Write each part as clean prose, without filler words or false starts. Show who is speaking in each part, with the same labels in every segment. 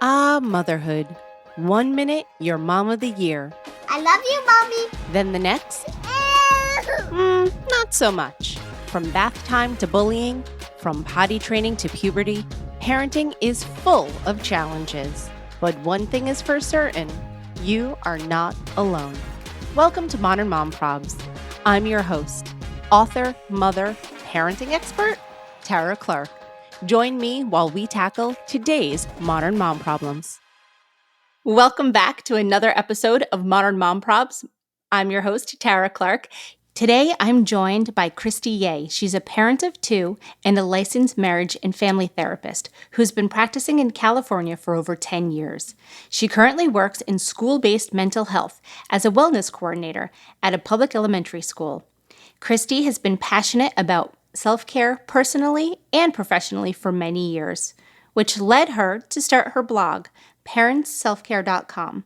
Speaker 1: Motherhood. 1 minute, you're mom of the year.
Speaker 2: I love you, Mommy.
Speaker 1: Then the next, not so much. From bath time to bullying, from potty training to puberty, parenting is full of challenges. But one thing is for certain, you are not alone. Welcome to Modern Mom Probs. I'm your host, author, mother, parenting expert, Tara Clark. Join me while we tackle today's modern mom problems. Welcome back to another episode of Modern Mom Probs. I'm your host, Tara Clark. Today, I'm joined by Kristi Yeh. She's a parent of two and a licensed marriage and family therapist who's been practicing in California for over 10 years. She currently works in school-based mental health as a wellness coordinator at a public elementary school. Kristi has been passionate about self-care personally and professionally for many years, which led her to start her blog, parentsselfcare.com,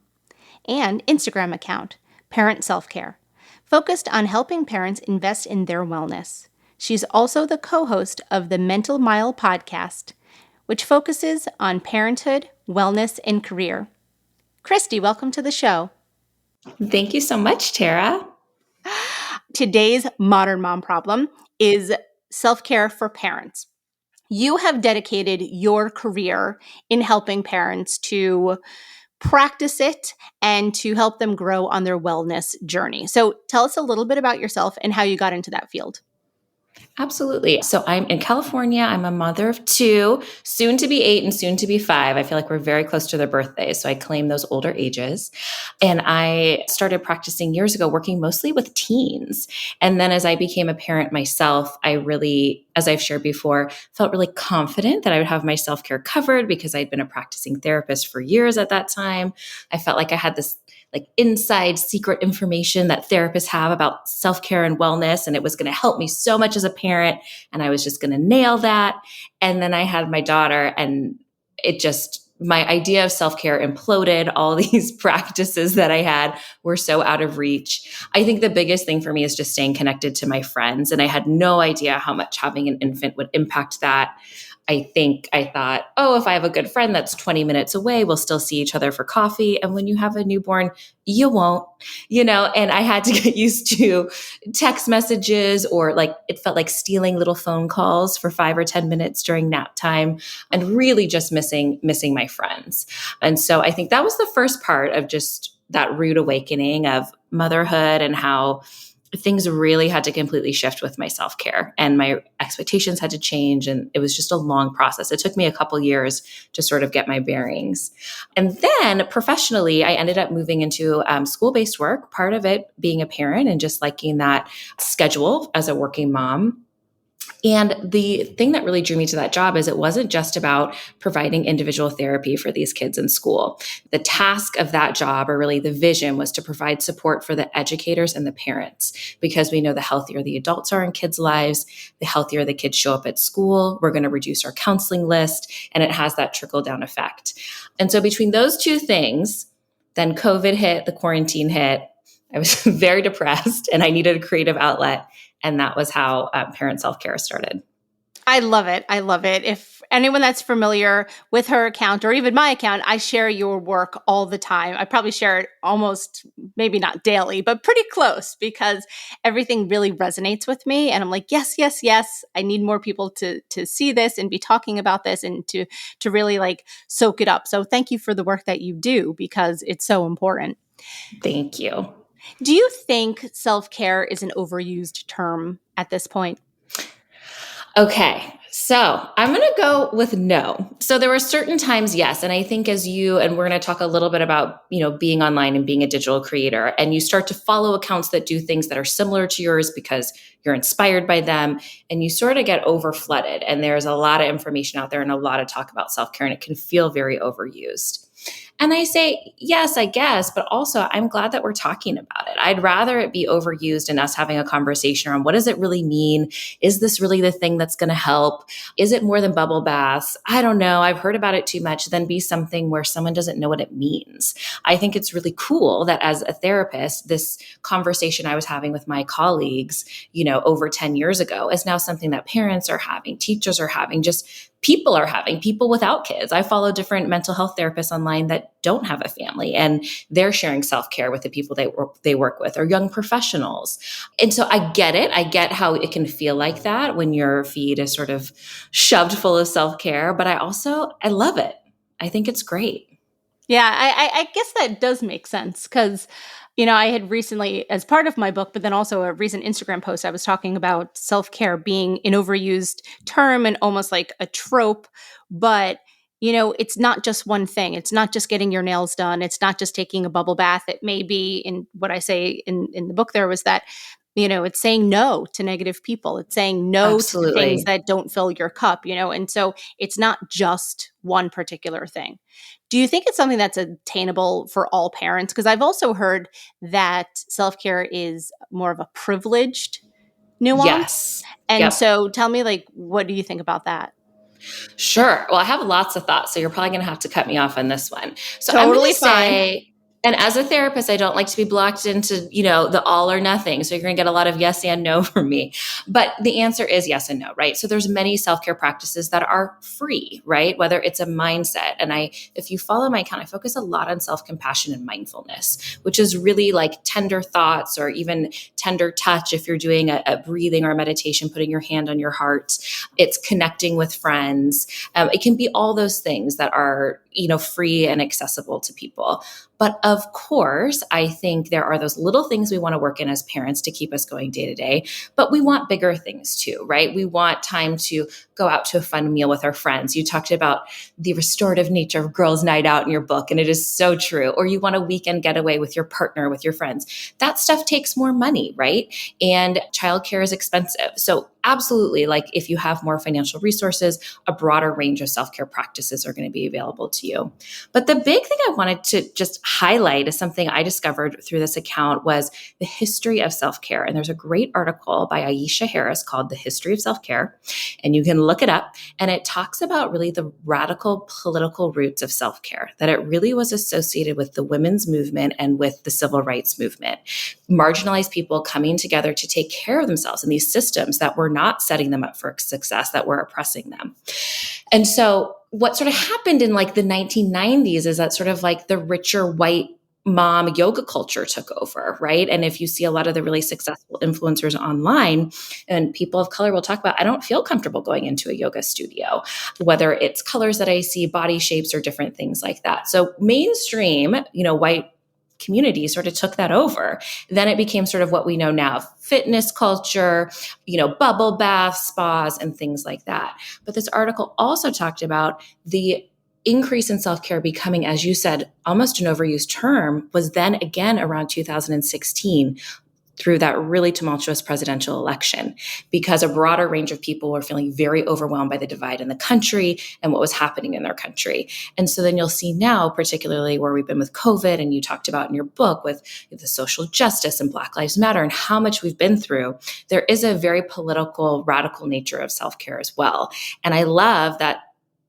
Speaker 1: and Instagram account, Parent Self-Care, focused on helping parents invest in their wellness. She's also the co-host of the Mental Mile podcast, which focuses on parenthood, wellness, and career. Kristi, welcome to the show.
Speaker 3: Thank you so much, Tara.
Speaker 1: Today's modern mom problem is self-care for parents. You have dedicated your career in helping parents to practice it and to help them grow on their wellness journey. So tell us a little bit about yourself and how you got into that field.
Speaker 3: Absolutely. So I'm in California. I'm a mother of two, soon to be 8 and soon to be 5. I feel like we're very close to their birthdays. So I claim those older ages. And I started practicing years ago, working mostly with teens. And then as I became a parent myself, I really, as I've shared before, felt really confident that I would have my self-care covered because I'd been a practicing therapist for years at that time. I felt like I had this inside secret information that therapists have about self-care and wellness. And it was going to help me so much as a parent. And I was just going to nail that. And then I had my daughter and my idea of self-care imploded. All these practices that I had were so out of reach. I think the biggest thing for me is just staying connected to my friends. And I had no idea how much having an infant would impact that. I thought, if I have a good friend that's 20 minutes away, we'll still see each other for coffee. And when you have a newborn, you won't, and I had to get used to text messages or it felt like stealing little phone calls for 5 or 10 minutes during nap time and really just missing my friends. And so I think that was the first part of just that rude awakening of motherhood and how things really had to completely shift with my self-care and my expectations had to change. And it was just a long process. It took me a couple years to sort of get my bearings. And then professionally, I ended up moving into school-based work, part of it being a parent and just liking that schedule as a working mom. And the thing that really drew me to that job is it wasn't just about providing individual therapy for these kids in school. The task of that job, or really the vision, was to provide support for the educators and the parents, because we know the healthier the adults are in kids' lives, the healthier the kids show up at school. We're going to reduce our counseling list, and it has that trickle-down effect. And so between those two things, then COVID hit, the quarantine hit. I was very depressed, and I needed a creative outlet. And that was how Parent Self-Care started.
Speaker 1: I love it. I love it. If anyone that's familiar with her account or even my account, I share your work all the time. I probably share it almost, maybe not daily, but pretty close because everything really resonates with me. And I'm like, yes, yes, yes. I need more people to see this and be talking about this and to really soak it up. So thank you for the work that you do because it's so important.
Speaker 3: Thank you.
Speaker 1: Do you think self-care is an overused term at this point?
Speaker 3: Okay, so I'm going to go with no. So there were certain times, yes. And I think and we're going to talk a little bit about, being online and being a digital creator, and you start to follow accounts that do things that are similar to yours because you're inspired by them, and you sort of get over-flooded. And there's a lot of information out there and a lot of talk about self-care, and it can feel very overused. And I say, yes, I guess, but also I'm glad that we're talking about it. I'd rather it be overused and us having a conversation around what does it really mean? Is this really the thing that's going to help? Is it more than bubble baths? I don't know. I've heard about it too much. Then be something where someone doesn't know what it means. I think it's really cool that as a therapist, this conversation I was having with my colleagues, over 10 years ago is now something that parents are having, teachers are having, just people are having, people without kids. I follow different mental health therapists online that don't have a family, and they're sharing self-care with the people they work with, or young professionals. And so I get it. I get how it can feel like that when your feed is sort of shoved full of self-care, but I love it. I think it's great.
Speaker 1: Yeah, I guess that does make sense because, I had recently, as part of my book, but then also a recent Instagram post, I was talking about self-care being an overused term and almost like a trope. But, it's not just one thing. It's not just getting your nails done. It's not just taking a bubble bath. It may be, in what I say in the book there was that, it's saying no to negative people. It's saying no to the things
Speaker 3: Absolutely.
Speaker 1: that don't fill your cup, and so it's not just one particular thing. Do you think it's something that's attainable for all parents? Because I've also heard that self-care is more of a privileged nuance.
Speaker 3: Yes.
Speaker 1: And
Speaker 3: Yep.
Speaker 1: so tell me, like, what do you think about that?
Speaker 3: Sure. Well, I have lots of thoughts, so you're probably going to have to cut me off on this one. So I'm going
Speaker 1: Totally
Speaker 3: to
Speaker 1: fine.
Speaker 3: say, and as a therapist, I don't like to be blocked into, the all or nothing. So you're going to get a lot of yes and no from me. But the answer is yes and no, right? So there's many self-care practices that are free, right? Whether it's a mindset. And if you follow my account, I focus a lot on self-compassion and mindfulness, which is really like tender thoughts or even tender touch. If you're doing a breathing or a meditation, putting your hand on your heart, it's connecting with friends. It can be all those things that are, free and accessible to people. But of course, I think there are those little things we want to work in as parents to keep us going day to day, but we want bigger things too, right? We want time to go out to a fun meal with our friends. You talked about the restorative nature of girls' night out in your book, and it is so true. Or you want a weekend getaway with your partner, with your friends. That stuff takes more money, right? And childcare is expensive. So absolutely, like if you have more financial resources, a broader range of self-care practices are going to be available to you. But the big thing I wanted to just highlight is something I discovered through this account was the history of self-care. And there's a great article by Aisha Harris called The History of Self-Care. And you can look it up. And it talks about really the radical political roots of self-care, that it really was associated with the women's movement and with the civil rights movement. Marginalized people coming together to take care of themselves in these systems that were not setting them up for success, that were oppressing them. And so what sort of happened in like the 1990s is that sort of like the richer white mom yoga culture took over, right? And if you see a lot of the really successful influencers online, and people of color will talk about, I don't feel comfortable going into a yoga studio, whether it's colors that I see, body shapes, or different things like that. So mainstream, white community sort of took that over. Then it became sort of what we know now, fitness culture, bubble baths, spas, and things like that. But this article also talked about the increase in self-care becoming, as you said, almost an overused term, was then again around 2016 through that really tumultuous presidential election, because a broader range of people were feeling very overwhelmed by the divide in the country and what was happening in their country. And so then you'll see now, particularly where we've been with COVID, and you talked about in your book with the social justice and Black Lives Matter and how much we've been through, there is a very political, radical nature of self-care as well. And I love that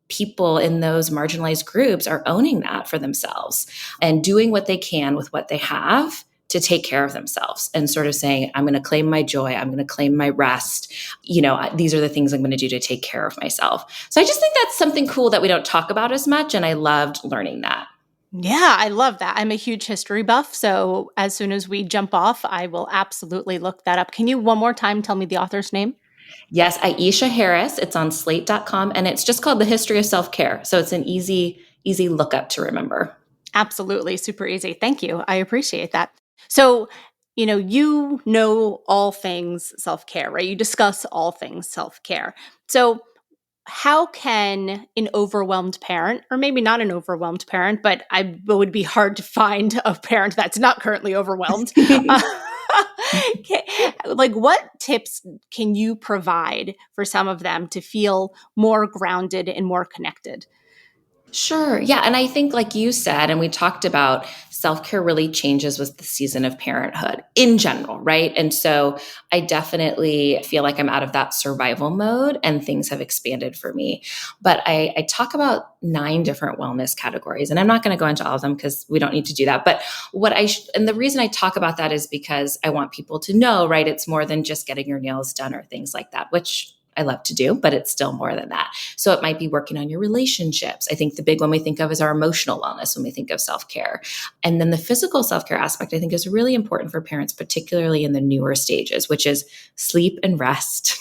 Speaker 3: people in those marginalized groups are owning that for themselves and doing what they can with what they have to take care of themselves, and sort of saying, I'm going to claim my joy. I'm going to claim my rest. These are the things I'm going to do to take care of myself. So I just think that's something cool that we don't talk about as much. And I loved learning that.
Speaker 1: Yeah, I love that. I'm a huge history buff. So as soon as we jump off, I will absolutely look that up. Can you one more time tell me the author's name?
Speaker 3: Yes, Aisha Harris. It's on slate.com, and it's just called The History of Self-Care. So it's an easy lookup to remember.
Speaker 1: Absolutely. Super easy. Thank you. I appreciate that. So, you know all things self-care, right? You discuss all things self-care. So how can an overwhelmed parent, or maybe not an overwhelmed parent, but it would be hard to find a parent that's not currently overwhelmed. Like, what tips can you provide for some of them to feel more grounded and more connected?
Speaker 3: Sure. Yeah. And I think, like you said, and we talked about, self-care really changes with the season of parenthood in general, right? And so I definitely feel like I'm out of that survival mode and things have expanded for me. But I talk about 9 different wellness categories, and I'm not going to go into all of them because we don't need to do that. But and the reason I talk about that is because I want people to know, right? It's more than just getting your nails done or things like that, which I love to do, but it's still more than that. So it might be working on your relationships. I think the big one we think of is our emotional wellness when we think of self-care. And then the physical self-care aspect, I think, is really important for parents, particularly in the newer stages, which is sleep and rest,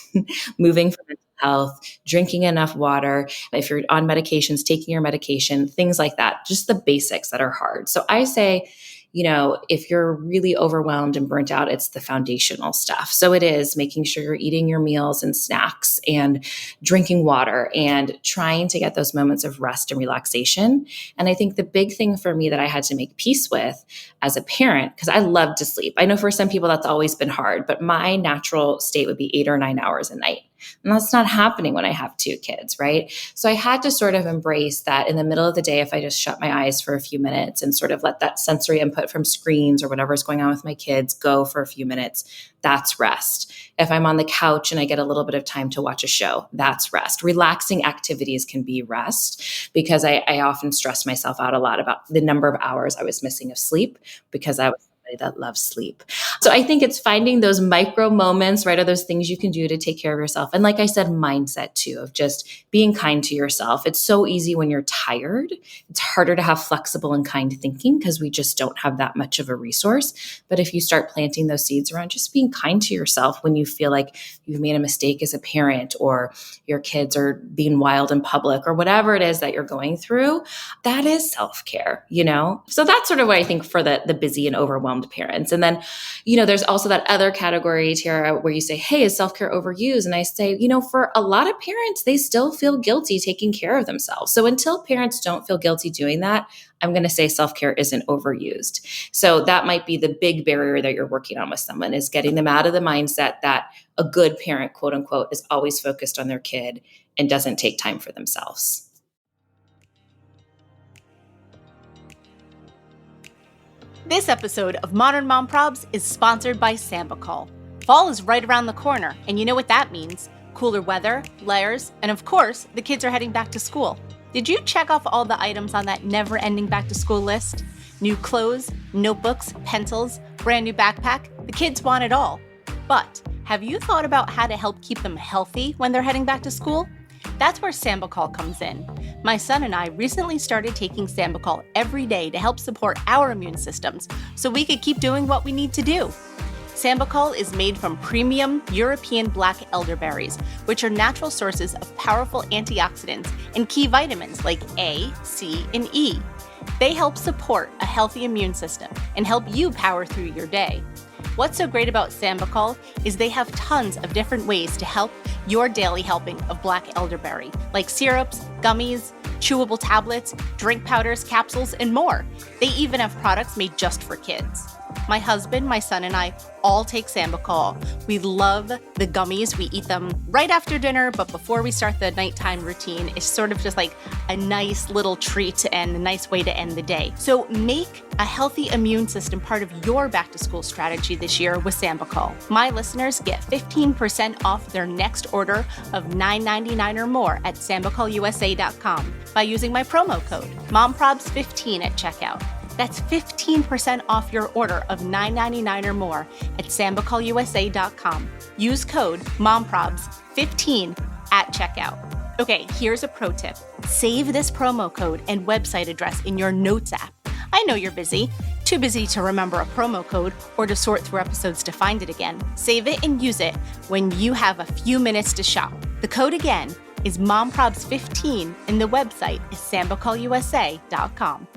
Speaker 3: moving for mental health, drinking enough water. If you're on medications, taking your medication, things like that, just the basics that are hard. So I say, if you're really overwhelmed and burnt out, it's the foundational stuff. So it is making sure you're eating your meals and snacks and drinking water and trying to get those moments of rest and relaxation. And I think the big thing for me that I had to make peace with as a parent, because I love to sleep. I know for some people that's always been hard, but my natural state would be 8 or 9 hours a night. And that's not happening when I have 2 kids, right? So I had to sort of embrace that in the middle of the day, if I just shut my eyes for a few minutes and sort of let that sensory input from screens or whatever's going on with my kids go for a few minutes, that's rest. If I'm on the couch and I get a little bit of time to watch a show, that's rest. Relaxing activities can be rest because I often stress myself out a lot about the number of hours I was missing of sleep because I was somebody that loves sleep. So I think it's finding those micro moments, right? Are those things you can do to take care of yourself. And like I said, mindset too, of just being kind to yourself. It's so easy when you're tired. It's harder to have flexible and kind thinking because we just don't have that much of a resource. But if you start planting those seeds around just being kind to yourself when you feel like you've made a mistake as a parent or your kids are being wild in public or whatever it is that you're going through, that is self-care, So that's sort of what I think for the busy and overwhelmed parents. And then, there's also that other category, Tara, where you say, hey, is self-care overused? And I say, for a lot of parents, they still feel guilty taking care of themselves. So until parents don't feel guilty doing that, I'm going to say self-care isn't overused. So that might be the big barrier that you're working on with someone, is getting them out of the mindset that a good parent, quote unquote, is always focused on their kid and doesn't take time for themselves.
Speaker 1: This episode of Modern Mom Probs is sponsored by Sambucol. Fall is right around the corner, and you know what that means. Cooler weather, layers, and of course, the kids are heading back to school. Did you check off all the items on that never-ending back-to-school list? New clothes, notebooks, pencils, brand new backpack. The kids want it all. But have you thought about how to help keep them healthy when they're heading back to school? That's where Sambucol comes in. My son and I recently started taking Sambucol every day to help support our immune systems so we could keep doing what we need to do. Sambucol is made from premium European black elderberries, which are natural sources of powerful antioxidants and key vitamins like A, C, and E. They help support a healthy immune system and help you power through your day. What's so great about Sambucol is they have tons of different ways to help your daily helping of black elderberry, like syrups, gummies, chewable tablets, drink powders, capsules, and more. They even have products made just for kids. My husband, my son, and I all take Sambucol. We love the gummies. We eat them right after dinner, but before we start the nighttime routine. It's sort of just like a nice little treat and a nice way to end the day. So make a healthy immune system part of your back-to-school strategy this year with Sambucol. My listeners get 15% off their next order of $9.99 or more at sambucolusa.com by using my promo code MOMPROBS15 at checkout. That's 15% off your order of $9.99 or more at sambucolusa.com. Use code MOMPROBS15 at checkout. Okay, here's a pro tip. Save this promo code and website address in your Notes app. I know you're busy. Too busy to remember a promo code or to sort through episodes to find it again. Save it and use it when you have a few minutes to shop. The code again is MOMPROBS15 and the website is sambucolusa.com.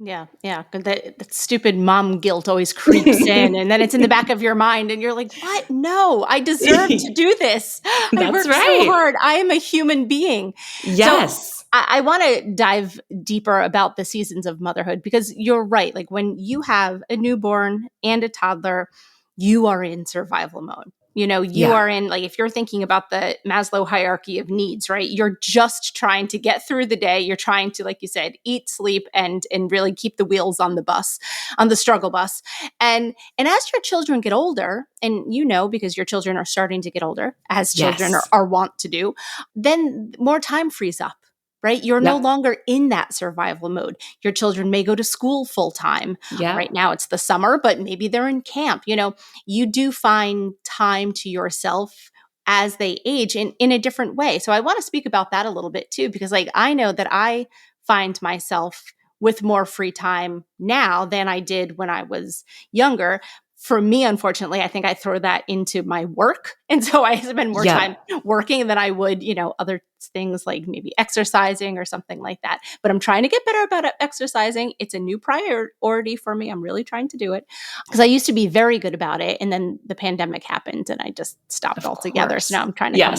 Speaker 1: Yeah. That stupid mom guilt always creeps in, and then it's in the back of your mind, and you're like, what? No, I deserve to do this. I worked so hard. I am a human being.
Speaker 3: Yes.
Speaker 1: So I want to dive deeper about the seasons of motherhood, because you're right. Like when you have a newborn and a toddler, you are in survival mode. You are in, like, if you're thinking about the Maslow hierarchy of needs, right? You're just trying to get through the day. You're trying to, like you said, eat, sleep, and really keep the wheels on the bus, on the struggle bus. And as your children get older, and because your children are starting to get older, as children
Speaker 3: Yes.
Speaker 1: are wont to do, then more time frees up. Right? You're no
Speaker 3: Yep.
Speaker 1: longer in that survival mode. Your children may go to school full time.
Speaker 3: Yeah.
Speaker 1: Right now it's the summer, but maybe they're in camp. You do find time to yourself as they age in a different way. So I want to speak about that a little bit too, because like I know that I find myself with more free time now than I did when I was younger. For me, unfortunately, I think I throw that into my work. And so I spend more time working than I would, other things like maybe exercising or something like that. But I'm trying to get better about exercising. It's a new priority for me. I'm really trying to do it because I used to be very good about it. And then the pandemic happened and I just stopped altogether. So now I'm trying to come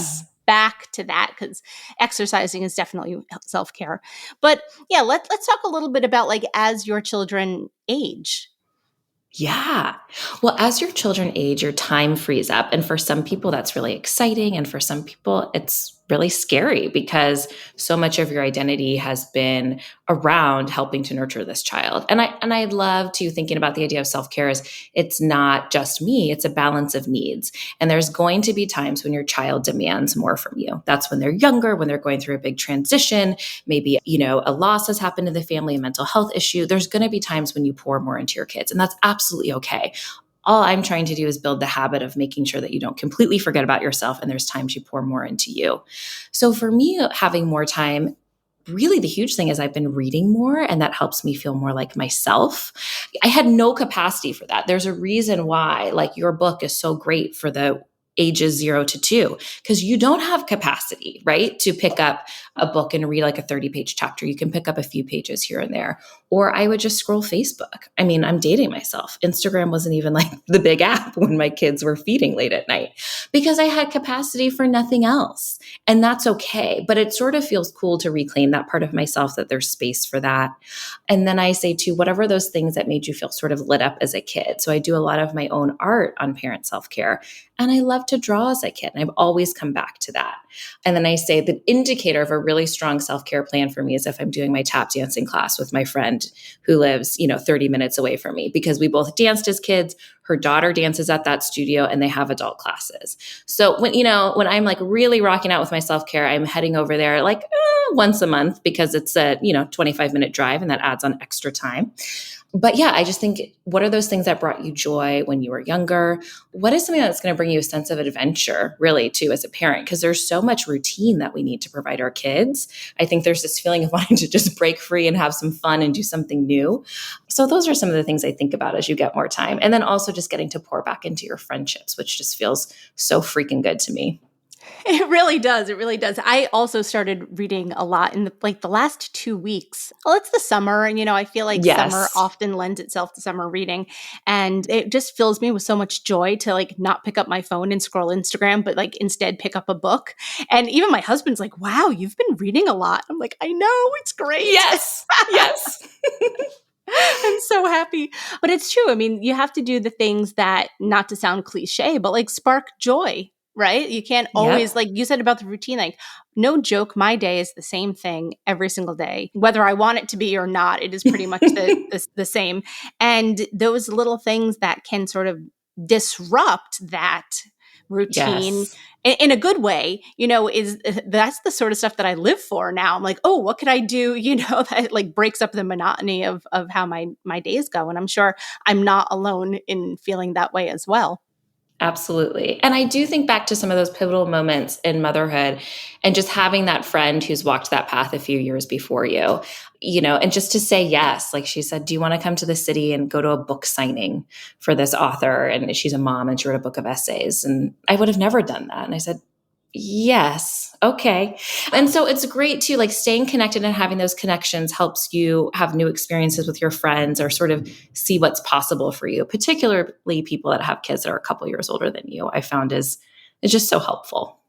Speaker 1: back to that because exercising is definitely self-care. But yeah, let's talk a little bit about like as your children age.
Speaker 3: Yeah. Well, as your children age, your time frees up. And for some people, that's really exciting. And for some people, it's really scary because so much of your identity has been around helping to nurture this child. And I love to thinking about the idea of self-care as it's not just me, it's a balance of needs. And there's going to be times when your child demands more from you. That's when they're younger, when they're going through a big transition, maybe, a loss has happened in the family, a mental health issue. There's going to be times when you pour more into your kids, and that's absolutely okay. All I'm trying to do is build the habit of making sure that you don't completely forget about yourself and there's times you pour more into you. So for me, having more time, really the huge thing is I've been reading more and that helps me feel more like myself. I had no capacity for that. There's a reason why, like, your book is so great for the ages 0 to 2, because you don't have capacity, right? To pick up a book and read like a 30-page chapter. You can pick up a few pages here and there. Or I would just scroll Facebook. I mean, I'm dating myself. Instagram wasn't even like the big app when my kids were feeding late at night because I had capacity for nothing else. And that's okay. But it sort of feels cool to reclaim that part of myself, that there's space for that. And then I say too, whatever those things that made you feel sort of lit up as a kid. So I do a lot of my own art on parent self-care. And I love to draw as a kid. And I've always come back to that. And then I say the indicator of a really strong self-care plan for me is if I'm doing my tap dancing class with my friend who lives, 30 minutes away from me, because we both danced as kids. Her daughter dances at that studio and they have adult classes. So when I'm like really rocking out with my self-care, I'm heading over there like once a month because it's a, 25-minute drive and that adds on extra time. But yeah, I just think, what are those things that brought you joy when you were younger? What is something that's going to bring you a sense of adventure, really, too, as a parent? Because there's so much routine that we need to provide our kids. I think there's this feeling of wanting to just break free and have some fun and do something new. So those are some of the things I think about as you get more time. And then also just getting to pour back into your friendships, which just feels so freaking good to me.
Speaker 1: It really does. It really does. I also started reading a lot in the last 2 weeks. Well, it's the summer, and I feel like summer often lends itself to summer reading, and it just fills me with so much joy to like not pick up my phone and scroll Instagram, but like instead pick up a book. And even my husband's like, "Wow, you've been reading a lot." I'm like, "I know, it's great."
Speaker 3: Yes. Yes.
Speaker 1: I'm so happy. But it's true. I mean, you have to do the things that, not to sound cliche, but like spark joy. Right? You can't always, like you said about the routine, like, no joke, my day is the same thing every single day. Whether I want it to be or not, it is pretty much the same. And those little things that can sort of disrupt that routine in a good way, that's the sort of stuff that I live for now. I'm like, oh, what could I do, that like breaks up the monotony of how my days go. And I'm sure I'm not alone in feeling that way as well.
Speaker 3: Absolutely. And I do think back to some of those pivotal moments in motherhood and just having that friend who's walked that path a few years before you, and just to say yes. Like she said, do you want to come to the city and go to a book signing for this author? And she's a mom and she wrote a book of essays. And I would have never done that. And I said, yes. Okay. And so it's great too, like staying connected and having those connections helps you have new experiences with your friends or sort of see what's possible for you, particularly people that have kids that are a couple years older than you. I found is just so helpful.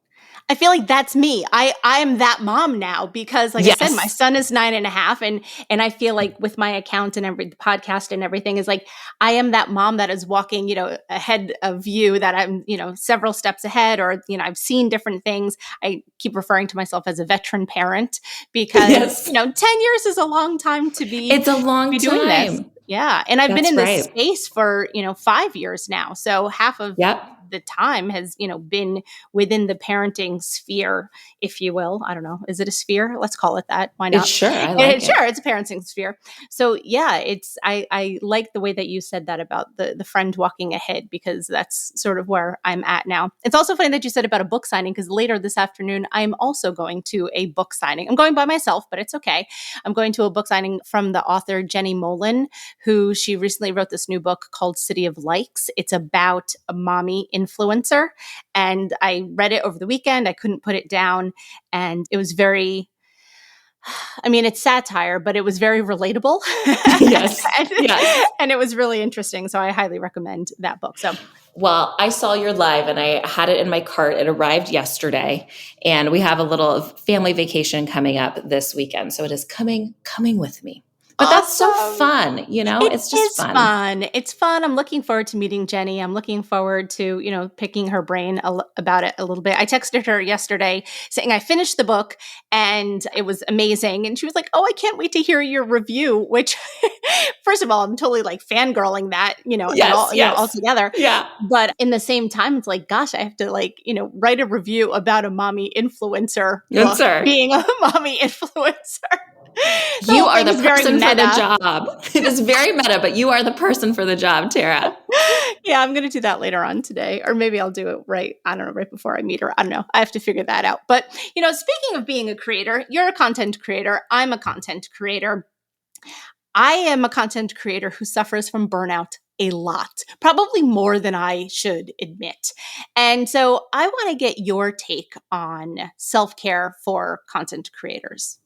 Speaker 1: I feel like that's me. I am that mom now because, like I said, my
Speaker 3: Yes.
Speaker 1: son is 9.5, and I feel like with my account and the podcast and everything is like I am that mom that is walking, ahead of you. That I'm, several steps ahead, or I've seen different things. I keep referring to myself as a veteran parent because
Speaker 3: Yes.
Speaker 1: 10 years is a long time to
Speaker 3: It's a long
Speaker 1: be doing this.
Speaker 3: time.
Speaker 1: Yeah, and I've been
Speaker 3: That's
Speaker 1: in this
Speaker 3: right.
Speaker 1: space for 5 years now, so half of
Speaker 3: Yep.
Speaker 1: the time has been within the parenting sphere, if you will. I don't know. Is it a sphere? Let's call it that. Why
Speaker 3: It's
Speaker 1: not?
Speaker 3: sure. I like it.
Speaker 1: Sure, it's a parenting sphere. So yeah, I like the way that you said that about the friend walking ahead, because that's sort of where I'm at now. It's also funny that you said about a book signing, because later this afternoon I'm also going to a book signing. I'm going by myself, but it's okay. I'm going to a book signing from the author Jenny Mollen, who she recently wrote this new book called City of Likes. It's about a mommy influencer. And I read it over the weekend. I couldn't put it down. And it was it's satire, but it was very relatable.
Speaker 3: Yes.
Speaker 1: and,
Speaker 3: Yes.
Speaker 1: and it was really interesting. So I highly recommend that book. So
Speaker 3: Well, I saw your live and I had it in my cart. It arrived yesterday, and we have a little family vacation coming up this weekend. So it is coming with me. But that's so
Speaker 1: awesome.
Speaker 3: fun,
Speaker 1: It
Speaker 3: it's just
Speaker 1: is
Speaker 3: fun.
Speaker 1: fun. It's fun. I'm looking forward to meeting Jenny. I'm looking forward to, picking her brain about it a little bit. I texted her yesterday saying I finished the book and it was amazing. And she was like, "Oh, I can't wait to hear your review," which first of all, I'm totally like fangirling that, and
Speaker 3: Yes,
Speaker 1: all
Speaker 3: yes.
Speaker 1: together.
Speaker 3: Yeah.
Speaker 1: But in the same time, it's like, gosh, I have to write a review about a mommy influencer book,
Speaker 3: Answer.
Speaker 1: being a mommy influencer. The
Speaker 3: You
Speaker 1: whole
Speaker 3: are
Speaker 1: thing
Speaker 3: the
Speaker 1: is very
Speaker 3: person for the
Speaker 1: meta.
Speaker 3: job. It is very meta, but you are the person for the job, Tara.
Speaker 1: Yeah, I'm going to do that later on today. Or maybe I'll do it I don't know, right before I meet her. I don't know. I have to figure that out. But, speaking of being a creator, you're a content creator. I'm a content creator. I am a content creator who suffers from burnout a lot, probably more than I should admit. And so I want to get your take on self-care for content creators.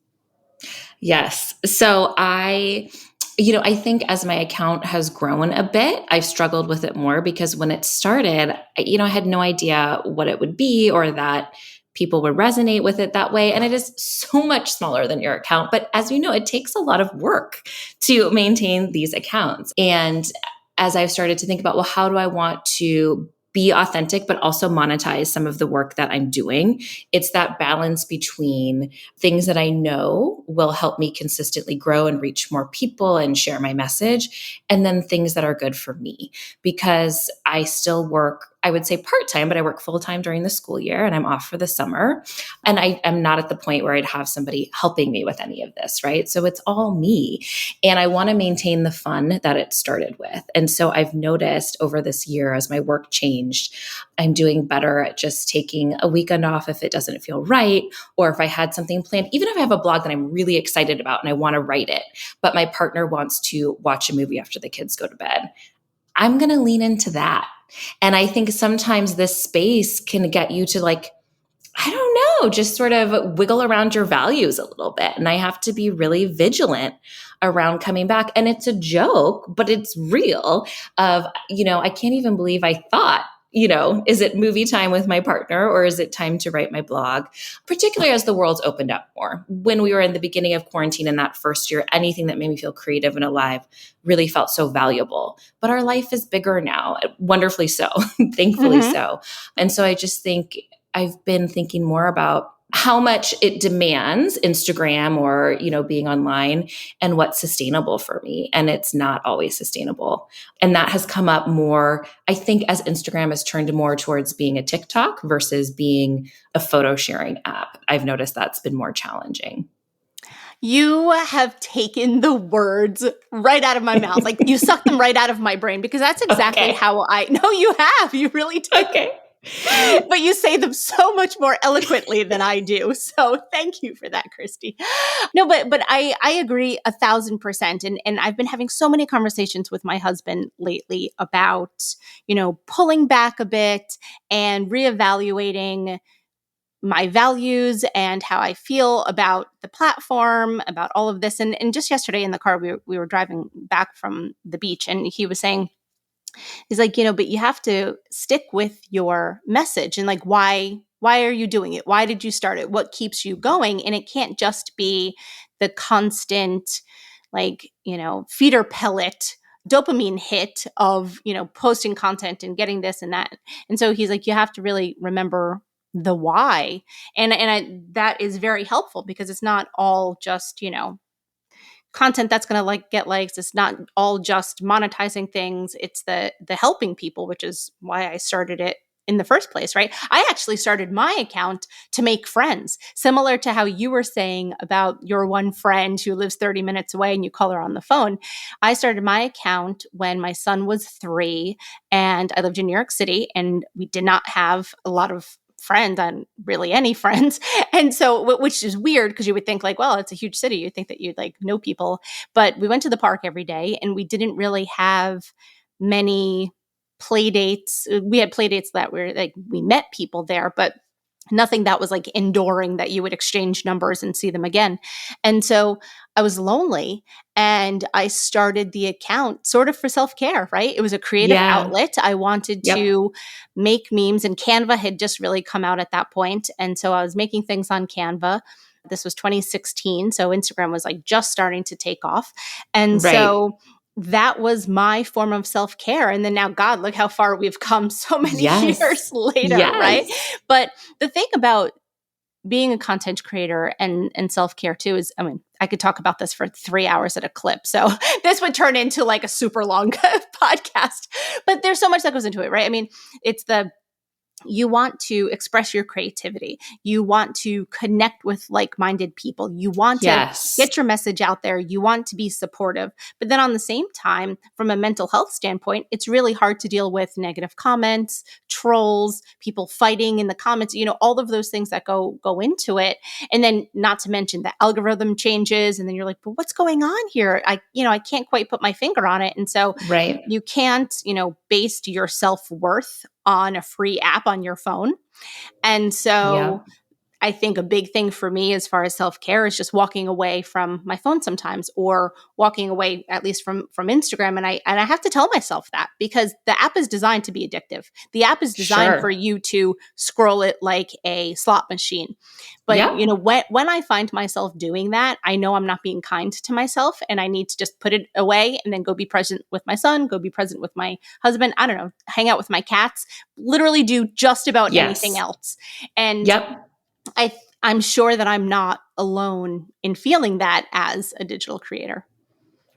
Speaker 3: Yes. So I think as my account has grown a bit, I've struggled with it more because when it started, I had no idea what it would be or that people would resonate with it that way. And it is so much smaller than your account. But as you know, it takes a lot of work to maintain these accounts. And as I've started to think about, well, how do I want to be authentic, but also monetize some of the work that I'm doing? It's that balance between things that I know will help me consistently grow and reach more people and share my message, and then things that are good for me. Because I still work, I would say part-time, but I work full-time during the school year and I'm off for the summer. And I am not at the point where I'd have somebody helping me with any of this, right? So it's all me. And I want to maintain the fun that it started with. And so I've noticed over this year as my work changed, I'm doing better at just taking a weekend off if it doesn't feel right, or if I had something planned, even if I have a blog that I'm really excited about and I want to write it, but my partner wants to watch a movie after the kids go to bed. I'm going to lean into that. And I think sometimes this space can get you to I don't know, just sort of wiggle around your values a little bit. And I have to be really vigilant around coming back. And it's a joke, but it's real I can't even believe I thought, is it movie time with my partner or is it time to write my blog? Particularly as the world's opened up more. When we were in the beginning of quarantine in that first year, anything that made me feel creative and alive really felt so valuable. But our life is bigger now, wonderfully so, thankfully so. And so I just think I've been thinking more about how much it demands Instagram or, being online and what's sustainable for me. And it's not always sustainable. And that has come up more, I think, as Instagram has turned more towards being a TikTok versus being a photo sharing app. I've noticed that's been more challenging.
Speaker 1: You have taken the words right out of my mouth. Like you sucked them right out of my brain, because that's exactly how no, you have. You really did.
Speaker 3: Okay.
Speaker 1: But you say them so much more eloquently than I do. So thank you for that, Kristi. No, but I agree 1,000%. And I've been having so many conversations with my husband lately about, pulling back a bit and reevaluating my values and how I feel about the platform, about all of this. And just yesterday in the car, we were driving back from the beach, and he was saying, he's like, but you have to stick with your message and why Why are you doing it? Why did you start it? What keeps you going? And it can't just be the constant, like, feeder pellet dopamine hit of, posting content and getting this and that. And so he's like, you have to really remember the why. And that is very helpful because it's not all just, content that's going to get likes. It's not all just monetizing things. It's the helping people, which is why I started it in the first place, right? I actually started my account to make friends, similar to how you were saying about your one friend who lives 30 minutes away and you call her on the phone. I started my account when my son was 3 and I lived in New York City and we did not have a lot of friends on really any friends. And so, which is weird because you would think well, it's a huge city. You'd think that you'd know people, but we went to the park every day and we didn't really have many play dates. We had play dates that were we met people there, but nothing that was enduring that you would exchange numbers and see them again. And so I was lonely and I started the account sort of for self-care, right? It was a creative outlet. I wanted to make memes and Canva had just really come out at that point. And so I was making things on Canva. This was 2016. So Instagram was just starting to take off. And so that was my form of self-care. And then now, God, look how far we've come so many years later, right? But the thing about being a content creator and self-care too is, I could talk about this for 3 hours at a clip. So this would turn into a super long podcast, but there's so much that goes into it, right? It's you want to express your creativity. You want to connect with like-minded people. You want to get your message out there. You want to be supportive. But then on the same time, from a mental health standpoint, it's really hard to deal with negative comments, trolls, people fighting in the comments, all of those things that go into it. And then not to mention the algorithm changes. And then you're like, but what's going on here? I can't quite put my finger on it. And so you can't, base your self-worth on a free app on your phone. And so I think a big thing for me as far as self-care is just walking away from my phone sometimes, or walking away at least from Instagram. And I have to tell myself that because the app is designed to be addictive. The app is designed for you to scroll it like a slot machine. But when I find myself doing that, I know I'm not being kind to myself and I need to just put it away and then go be present with my son, go be present with my husband, I don't know, hang out with my cats, literally do just about anything else. And I'm sure that I'm not alone in feeling that as a digital creator.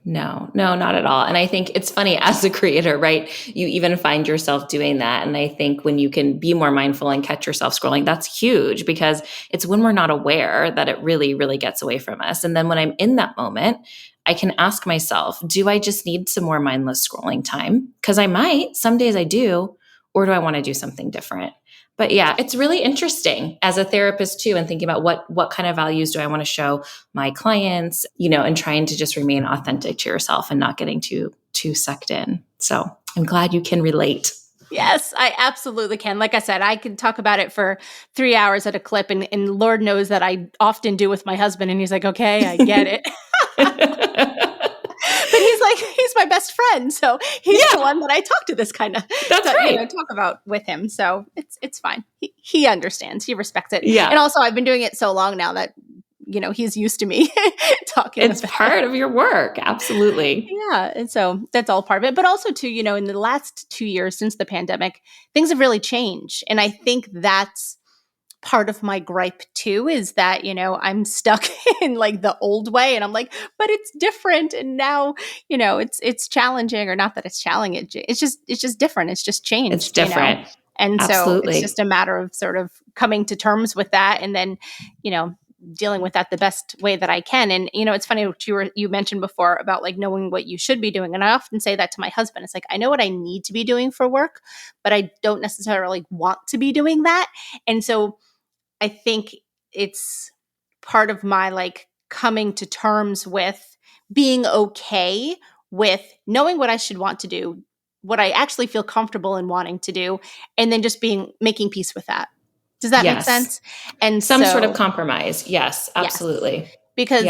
Speaker 3: No, not at all. And I think it's funny as a creator, right? You even find yourself doing that. And I think when you can be more mindful and catch yourself scrolling, that's huge because it's when we're not aware that it really, really gets away from us. And then when I'm in that moment, I can ask myself, do I just need some more mindless scrolling time? Because I might, some days I do, or do I want to do something different? But yeah, it's really interesting as a therapist too, and thinking about what kind of values do I want to show my clients, and trying to just remain authentic to yourself and not getting too sucked in. So I'm glad you can relate.
Speaker 1: Yes, I absolutely can. Like I said, I could talk about it for 3 hours at a clip, and Lord knows that I often do with my husband, and he's like, okay, I get it. But he's my best friend. So he's the one that I talk to this kind of talk about with him. So it's fine. He understands. He respects it. Yeah. And also I've been doing it so long now that, he's used to me talking.
Speaker 3: It's part of your work. Absolutely.
Speaker 1: Yeah. And so that's all part of it. But also too, in the last 2 years since the pandemic, things have really changed. And I think that's part of my gripe too, is that, I'm stuck in the old way and I'm like, but it's different. And now, it's challenging, or not that it's challenging. It's just different. It's just changed.
Speaker 3: It's different.
Speaker 1: And
Speaker 3: Absolutely.
Speaker 1: So it's just a matter of sort of coming to terms with that. And then, dealing with that the best way that I can. And, it's funny what you mentioned before about knowing what you should be doing. And I often say that to my husband. It's I know what I need to be doing for work, but I don't necessarily want to be doing that. And so I think it's part of my coming to terms with being okay with knowing what I should want to do, what I actually feel comfortable in wanting to do, and then just making peace with that. Does that make sense? And
Speaker 3: some sort of compromise. Yes, absolutely.
Speaker 1: Yes. Because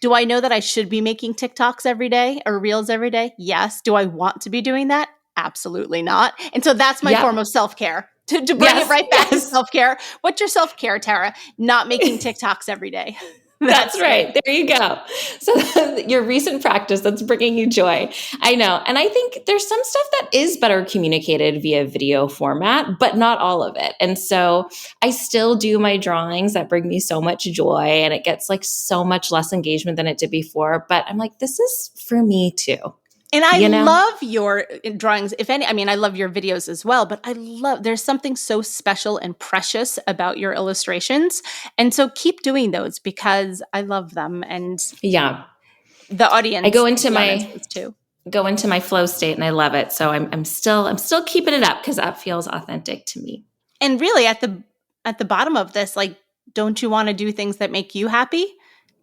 Speaker 1: do I know that I should be making TikToks every day or Reels every day? Yes. Do I want to be doing that? Absolutely not. And so that's my form of self-care. To bring it right back to self-care. What's your self-care, Tara? Not making TikToks every day.
Speaker 3: That's right. There you go. So your recent practice that's bringing you joy. I know. And I think there's some stuff that is better communicated via video format, but not all of it. And so I still do my drawings that bring me so much joy, and it gets like so much less engagement than it did before. But I'm like, this is for me too.
Speaker 1: And I love your drawings. If any, I mean, I love your videos as well, but there's something so special and precious about your illustrations. And so keep doing those because I love them. And the audience,
Speaker 3: I go into my flow state and I love it. So I'm still keeping it up because that feels authentic to me.
Speaker 1: And really at the bottom of this, like, don't you want to do things that make you happy?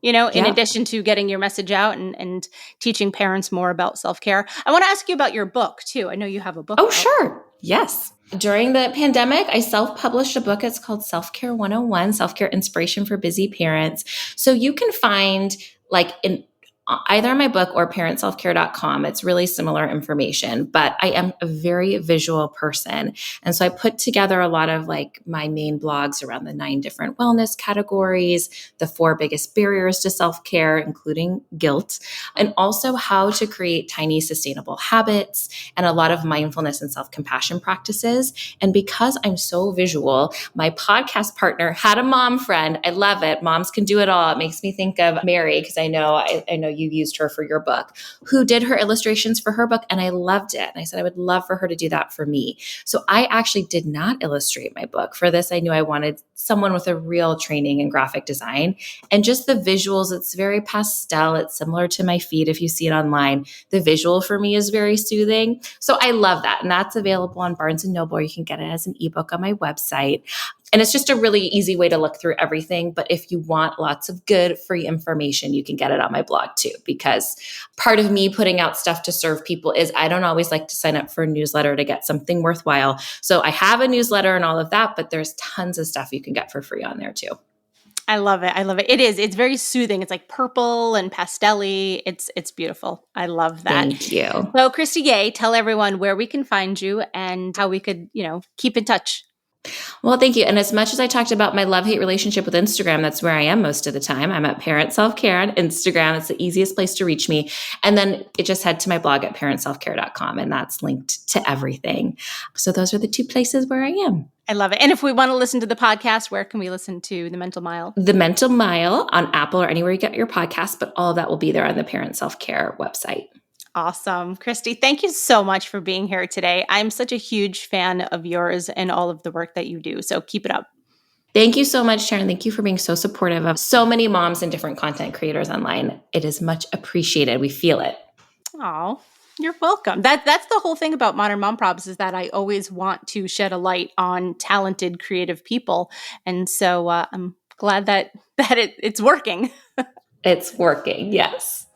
Speaker 1: In addition to getting your message out and teaching parents more about self-care. I want to ask you about your book too. I know you have a book.
Speaker 3: Oh, sure. Yes. During the pandemic, I self-published a book. It's called Self-Care 101, Self-Care Inspiration for Busy Parents. So you can find either my book or parentselfcare.com. It's really similar information, but I am a very visual person. And so I put together a lot of like my main blogs around the 9 different wellness categories, the 4 biggest barriers to self-care, including guilt, and also how to create tiny sustainable habits and a lot of mindfulness and self-compassion practices. And because I'm so visual, my podcast partner had a mom friend. I love it. Moms can do it all. It makes me think of Mary, because I know you used her for your book, who did her illustrations for her book. And I loved it. And I said, I would love for her to do that for me. So I actually did not illustrate my book. For this, I knew I wanted someone with a real training in graphic design. And just the visuals, it's very pastel. It's similar to my feed if you see it online. The visual for me is very soothing. So I love that. And that's available on Barnes & Noble, or you can get it as an ebook on my website. And it's just a really easy way to look through everything. But if you want lots of good free information, you can get it on my blog too, because part of me putting out stuff to serve people is I don't always like to sign up for a newsletter to get something worthwhile. So I have a newsletter and all of that, but there's tons of stuff you can get for free on there too.
Speaker 1: I love it. I love it. It's very soothing. It's like purple and pastel-y. It's beautiful. I love that.
Speaker 3: Thank you.
Speaker 1: So Kristi Yeh, tell everyone where we can find you and how we could, keep in touch.
Speaker 3: Well, thank you. And as much as I talked about my love-hate relationship with Instagram, that's where I am most of the time. I'm at Parent Self-Care on Instagram. It's the easiest place to reach me. And then just head to my blog at parentselfcare.com, and that's linked to everything. So those are the 2 places where I am.
Speaker 1: I love it. And if we want to listen to the podcast, where can we listen to The Mental Mile?
Speaker 3: The Mental Mile on Apple or anywhere you get your podcast, but all of that will be there on the Parent Self-Care website.
Speaker 1: Awesome. Kristi, thank you so much for being here today. I'm such a huge fan of yours and all of the work that you do. So keep it up.
Speaker 3: Thank you so much, Sharon. Thank you for being so supportive of so many moms and different content creators online. It is much appreciated. We feel it.
Speaker 1: Oh, you're welcome. That's the whole thing about Modern Mom Probs, is that I always want to shed a light on talented, creative people. And so I'm glad that it's working.
Speaker 3: It's working. Yes.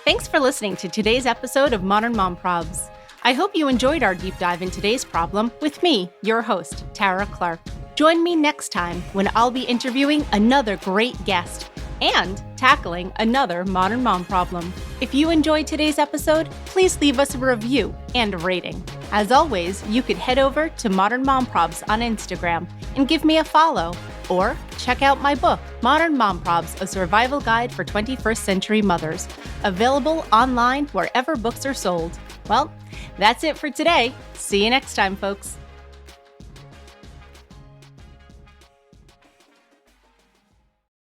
Speaker 1: Thanks for listening to today's episode of Modern Mom Probs. I hope you enjoyed our deep dive in today's problem with me, your host, Tara Clark. Join me next time when I'll be interviewing another great guest and tackling another modern mom problem. If you enjoyed today's episode, please leave us a review and a rating. As always, you could head over to Modern Mom Probs on Instagram and give me a follow, or check out my book, Modern Mom Probs, A Survival Guide for 21st Century Mothers, available online wherever books are sold. Well, that's it for today. See you next time, folks.